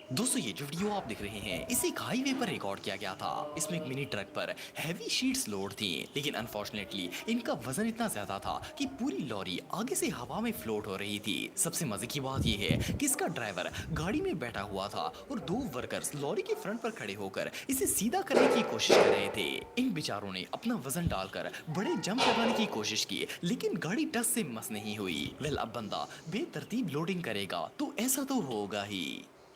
दोस्तों ये जो वीडियो आप देख रहे हैं इसे एक हाईवे पर रिकॉर्ड किया गया था। इसमें एक मिनी ट्रक पर हैवी शीट्स लोड थी, लेकिन अनफॉर्चुनेटली इनका वजन इतना ज्यादा था कि पूरी लॉरी आगे से हवा में फ्लोट हो रही थी। सबसे मजे की बात यह है कि इसका ड्राइवर गाड़ी में बैठा हुआ था और दो वर्कर्स लॉरी के फ्रंट पर खड़े होकर इसे सीधा करने की कोशिश कर रहे थे। इन बेचारों ने अपना वजन डालकर बड़े जंप लगाने की कोशिश की, लेकिन गाड़ी टस से मस नहीं हुई। वेल अब बंदा बेतरतीब लोडिंग करेगा तो ऐसा तो होगा ही।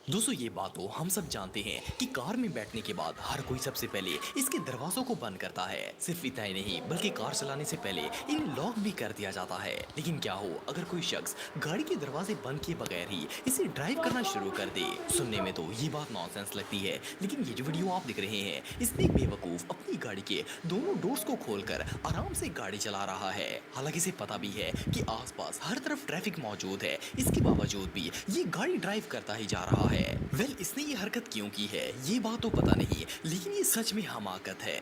दोस्तों ये बात तो हम सब जानते हैं कि कार में बैठने के बाद हर कोई सबसे पहले इसके दरवाजों को बंद करता है। सिर्फ इतना ही नहीं बल्कि कार चलाने से पहले इन्हें लॉक भी कर दिया जाता है। लेकिन क्या हो अगर कोई शख्स गाड़ी के दरवाजे बंद किए बगैर ही इसे ड्राइव करना शुरू कर दे। सुनने में तो ये बात नॉनसेंस लगती है, लेकिन ये जो वीडियो आप देख रहे हैं इसमें एक बेवकूफ अपनी गाड़ी के दोनों डोर्स को खोलकर आराम से गाड़ी चला रहा है। हालांकि इसे पता भी है कि आसपास हर तरफ ट्रैफिक मौजूद है, इसके बावजूद भी ये गाड़ी ड्राइव करता ही जा रहा है। वेल इसने ये हरकत क्यों की है ये बात तो पता नहीं, लेकिन ये सच में हमाकत है।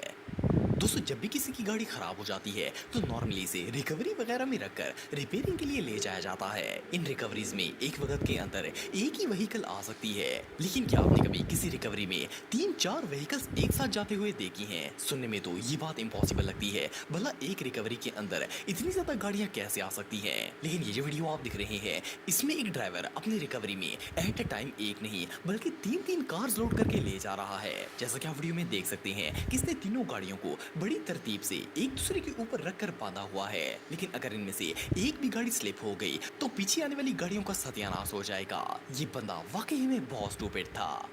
दोस्तों जब भी किसी की गाड़ी खराब हो जाती है तो नॉर्मली इसे रिकवरी वगैरह में रखकर रिपेयरिंग के लिए ले जाया जाता है। इन रिकवरीज में एक वक्त के अंदर एक ही व्हीकल आ सकती है, लेकिन क्या आपने कभी किसी रिकवरी में 3-4 व्हीकल्स एक साथ जाते हुए देखी हैं? सुनने में तो ये बात इम्पॉसिबल लगती है, भला एक रिकवरी के अंदर इतनी ज्यादा गाड़ियां कैसे आ सकती हैं? लेकिन ये जो वीडियो आप दिख रहे हैं इसमें एक ड्राइवर अपनी रिकवरी में एट अ टाइम एक नहीं बल्कि 3-3 कार्स लोड करके ले जा रहा है। जैसा कि आप वीडियो में देख सकते हैं कि इसने तीनों गाड़ियों को बड़ी तरतीब से एक दूसरे के ऊपर रखकर बांधा हुआ है। लेकिन अगर इनमें से एक भी गाड़ी स्लिप हो गई तो पीछे आने वाली गाड़ियों का सत्यानाश हो जाएगा। ये बंदा वाकई में बहुत स्टूपिड था।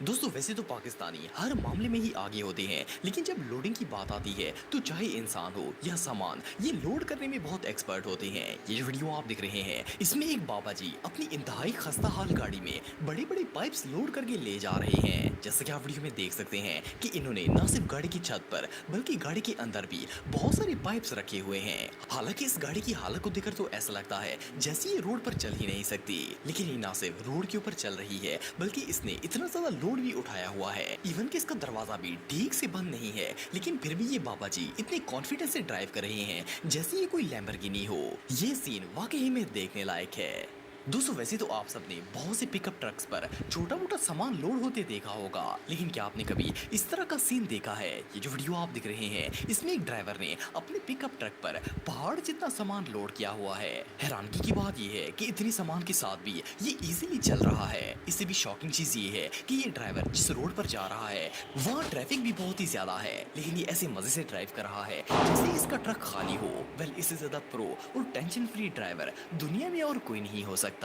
दोस्तों वैसे तो पाकिस्तानी हर मामले में ही आगे होते हैं, लेकिन जब लोडिंग की बात आती है तो चाहे इंसान हो या सामान, ये लोड करने में बहुत एक्सपर्ट होते हैं। ये जो वीडियो आप देख रहे हैं इसमें एक बाबा जी अपनी इंतहाई खस्ता हाल गाड़ी में बड़े बड़े पाइप्स लोड करके ले जा रहे हैं। जैसे कि आप वीडियो में देख सकते हैं कि इन्होंने न सिर्फ गाड़ी की छत पर बल्कि गाड़ी के अंदर भी बहुत सारे पाइप्स रखे हुए हैं। हालांकि इस गाड़ी की हालत को देखकर तो ऐसा लगता है जैसे ये रोड पर चल ही नहीं सकती, लेकिन ये न सिर्फ रोड के ऊपर चल रही है बल्कि इसने इतना ज्यादा लोड भी उठाया हुआ है। इवन कि इसका दरवाजा भी ठीक से बंद नहीं है, लेकिन फिर भी ये बाबा जी इतने कॉन्फिडेंस से ड्राइव कर रहे हैं जैसे ये कोई लैम्बोर्गिनी हो। ये सीन वाकई में देखने लायक है। दोस्तों वैसे तो आप सबने बहुत से पिकअप ट्रक्स पर छोटा मोटा सामान लोड होते देखा होगा, लेकिन क्या आपने कभी इस तरह का सीन देखा है? ये जो वीडियो आप दिख रहे हैं इसमें एक ड्राइवर ने अपने पिकअप ट्रक पर पहाड़ जितना सामान लोड किया हुआ है। हैरानगी की बात यह है कि इतनी सामान के साथ भी ये इजीली चल रहा है। इससे भी शॉकिंग चीज ये है कि ये ड्राइवर जिस रोड पर जा रहा है वहाँ ट्रैफिक भी बहुत ही ज्यादा है, लेकिन ये ऐसे मजे से ड्राइव कर रहा है जैसे इसका ट्रक खाली हो। वेल इससे ज्यादा प्रो और टेंशन फ्री ड्राइवर दुनिया में और कोई नहीं हो सकता।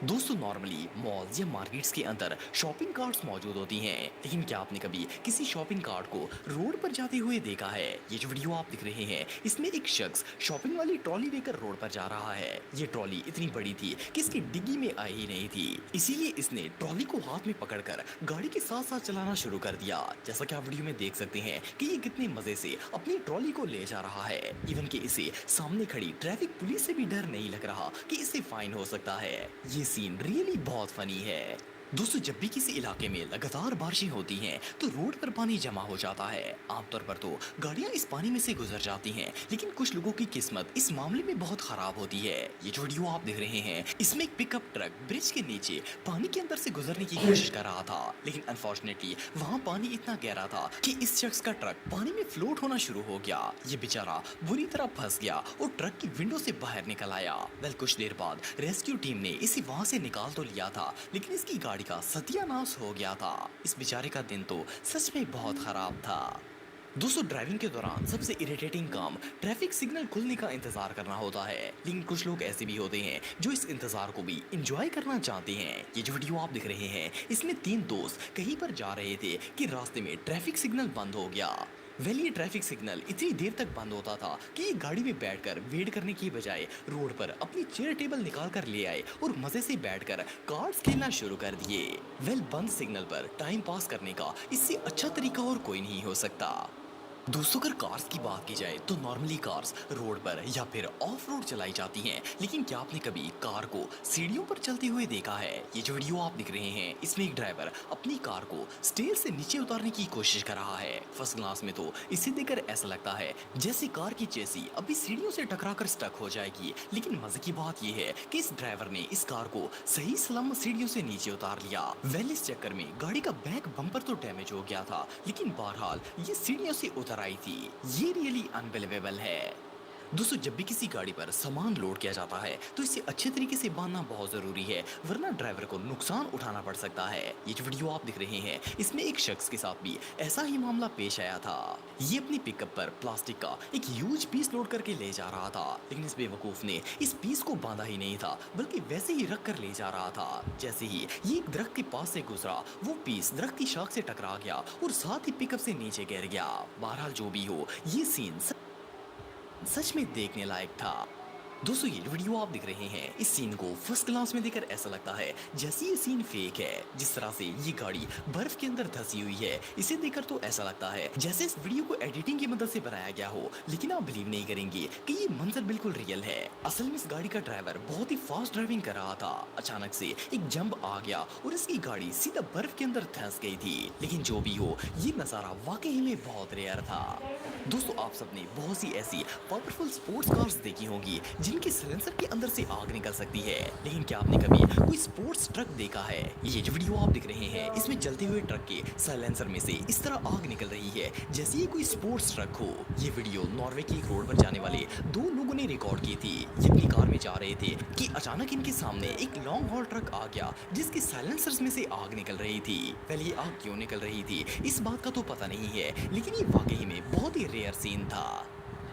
दोस्तों नॉर्मली मॉल्स या मार्केट्स के अंदर शॉपिंग कार्ट्स मौजूद होती हैं, लेकिन क्या आपने कभी किसी शॉपिंग कार्ट को रोड पर जाते हुए देखा है? ये जो वीडियो आप दिख रहे हैं इसमें एक शख्स शॉपिंग वाली ट्रॉली लेकर रोड पर जा रहा है। ये ट्रॉली इतनी बड़ी थी कि इसकी डिग्गी में आई ही नहीं थी, इसीलिए इसने ट्रॉली को हाथ में पकड़कर गाड़ी के साथ साथ चलाना शुरू कर दिया। जैसा कि आप वीडियो में देख सकते हैं कि ये कितने मजे से अपनी ट्रॉली को ले जा रहा है। इवन कि इसे सामने खड़ी ट्रैफिक पुलिस से भी डर नहीं लग रहा कि इसे फाइन हो सकता है। ये सीन रियली बहुत फनी है। दोस्तों जब भी किसी इलाके में लगातार बारिशें होती हैं तो रोड पर पानी जमा हो जाता है। आमतौर पर तो गाड़ियां इस पानी में से गुजर जाती हैं, लेकिन कुछ लोगों की किस्मत इस मामले में बहुत खराब होती है। ये जो वीडियो आप देख रहे हैं इसमें एक पिकअप ट्रक ब्रिज के नीचे पानी के अंदर से गुजरने की कोशिश कर रहा था, लेकिन अनफॉर्चुनेटली वहाँ पानी इतना गहरा था कि इस शख्स का ट्रक पानी में फ्लोट होना शुरू हो गया। ये बेचारा बुरी तरह फंस गया और ट्रक की विंडो से बाहर निकल आया। वेल कुछ देर बाद रेस्क्यू टीम ने इसे वहाँ से निकाल तो लिया था, लेकिन इसकी गाड़ी का सत्यानाश हो गया था। इस बेचारे का दिन तो सच में बहुत खराब था। दोस्तों ड्राइविंग के दौरान सबसे इरिटेटिंग काम ट्रैफिक सिग्नल खुलने का इंतजार करना होता है, लेकिन कुछ लोग ऐसे भी होते हैं जो इस इंतजार को भी एंजॉय करना चाहते हैं। ये जो वीडियो आप दिख रहे हैं इसमें 3 दोस्त कहीं पर जा रहे थे कि रास्ते में ट्रैफिक सिग्नल बंद हो गया। वेल ये ट्रैफिक सिग्नल इतनी देर तक बंद होता था कि ये गाड़ी में बैठकर वेट करने की बजाय रोड पर अपनी चेयर टेबल निकाल कर ले आए और मजे से बैठकर कार्ड्स खेलना शुरू कर दिए। वेल बंद सिग्नल पर टाइम पास करने का इससे अच्छा तरीका और कोई नहीं हो सकता। दोस्तों अगर कार्स की बात की जाए तो नॉर्मली कार्स रोड पर या फिर ऑफ रोड चलाई जाती हैं, लेकिन क्या आपने कभी कार को सीढ़ियों पर चलते हुए देखा है? ये जो वीडियो आप देख रहे हैं इसमें एक ड्राइवर अपनी कार को स्टेयर से नीचे उतारने की कोशिश कर रहा है। फर्स्ट क्लास में तो इसे देखकर ऐसा लगता है जैसे कार की चेसी अभी सीढ़ियों से टकराकर स्टक हो जाएगी, लेकिन मजे की बात यह है कि इस ड्राइवर ने इस कार को सही सलामत सीढ़ियों से नीचे उतार लिया। वेल इस चक्कर में गाड़ी का बैक बम्पर तो डैमेज हो गया था, लेकिन बहरहाल ये सीढ़ियों से उतर आई थी। ये रियली अनबिलीवेबल है। दोस्तों जब भी किसी गाड़ी पर सामान लोड किया जाता है तो इसे अच्छे तरीके से बांधना बहुत जरूरी है, वरना ड्राइवर को नुकसान उठाना पड़ सकता है। ये जो वीडियो आप दिख रहे हैं इसमें एक शख्स के साथ भी ऐसा ही मामला पेश आया था। ये अपनी पिकअप पर प्लास्टिक का एक ह्यूज पीस लोड करके ले जा रहा था, लेकिन इस बेवकूफ ने इस पीस को बांधा ही नहीं था, बल्कि वैसे ही रख कर ले जा रहा था। जैसे ही ये एक दरख्त के पास से गुजरा वो पीस दरख्त की शाख से टकरा गया और साथ ही पिकअप से नीचे गिर गया। बहरहाल जो भी हो ये सीन सच में देखने लायक था। दोस्तों ये जो वीडियो आप देख रहे हैं इस सीन को फर्स्ट क्लास में देखकर ऐसा लगता है जैसे ये सीन फेक है। जिस तरह से ये गाड़ी बर्फ के अंदर धंसी हुई है, इसे देखकर तो ऐसा लगता है जैसे इस वीडियो को एडिटिंग की मदद से बनाया गया हो, लेकिन आप बिलीव नहीं करेंगे कि ये मंजर बिल्कुल रियल है। असल में इस गाड़ी का ड्राइवर बहुत ही फास्ट ड्राइविंग कर रहा था। अचानक से एक जंप आ गया और इसकी गाड़ी सीधा बर्फ के अंदर धंस गई थी। लेकिन जो भी हो ये नजारा वाकई में बहुत रेयर था। दोस्तों आप सबने बहुत सी ऐसी पावरफुल स्पोर्ट्स कार्स देखी होंगी जिनके साइलेंसर के अंदर से आग निकल सकती है, लेकिन क्या आपने कभी कोई स्पोर्ट्स ट्रक देखा है? ये जो वीडियो आप देख रहे हैं इसमें चलते हुए ट्रक के साइलेंसर में से इस तरह आग निकल रही है जैसे ये कोई स्पोर्ट्स ट्रक हो। ये वीडियो नॉर्वे की एक रोड पर जाने वाले दो लोगों ने रिकॉर्ड की थी। ये अपनी कार में जा रहे थे कि अचानक इनके सामने एक लॉन्ग हॉल ट्रक आ गया जिसके साइलेंसर्स में से आग निकल रही थी। पहले ये आग क्यों निकल रही थी इस बात का तो पता नहीं है, लेकिन ये वाकई में बहुत ही रेयर सीन था।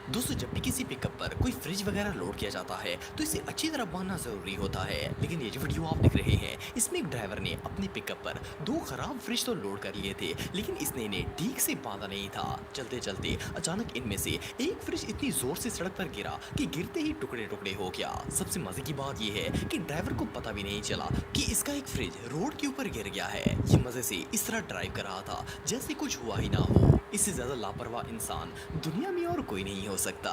दोस्तों जब भी किसी पिकअप पर कोई फ्रिज वगैरह लोड किया जाता है तो इसे अच्छी तरह बांधना जरूरी होता है, लेकिन ये जो वीडियो आप देख रहे हैं इसमें एक ड्राइवर ने अपनी पिकअप पर दो खराब फ्रिज तो लोड कर लिए थे, लेकिन इसने इन्हें ठीक से बांधा नहीं था। चलते चलते अचानक इनमें से एक फ्रिज इतनी जोर से सड़क पर गिरा कि गिरते ही टुकड़े टुकड़े हो गया। सबसे मजे की बात यह है कि ड्राइवर को पता भी नहीं चला कि इसका एक फ्रिज रोड के ऊपर गिर गया है। ये मजे से इस तरह ड्राइव कर रहा था जैसे कुछ हुआ ही ना हो। इससे ज्यादा लापरवाह इंसान दुनिया में और कोई नहीं हो सकता।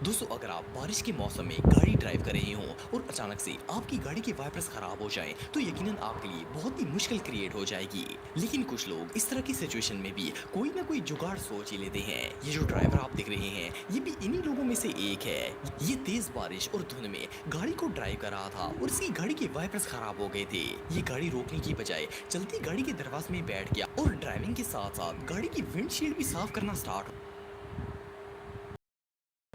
दोस्तों अगर आप बारिश के मौसम में गाड़ी ड्राइव कर रहे हों और अचानक से आपकी गाड़ी के वाइपर्स खराब हो जाएं तो यकीनन आपके लिए बहुत ही मुश्किल क्रिएट हो जाएगी, लेकिन कुछ लोग इस तरह की सिचुएशन में भी कोई ना कोई जुगाड़ सोच ही लेते हैं। ये जो ड्राइवर आप देख रहे हैं ये भी इन्हीं लोगों में से एक है। ये तेज बारिश और धुंध में गाड़ी को ड्राइव कर रहा था और इसकी गाड़ी के वाइपर्स खराब हो गए थे। ये गाड़ी रोकने की बजाय चलती गाड़ी के दरवाजे में बैठ गया और ड्राइविंग के साथ साथ गाड़ी की विंडशील्ड भी साफ करना स्टार्ट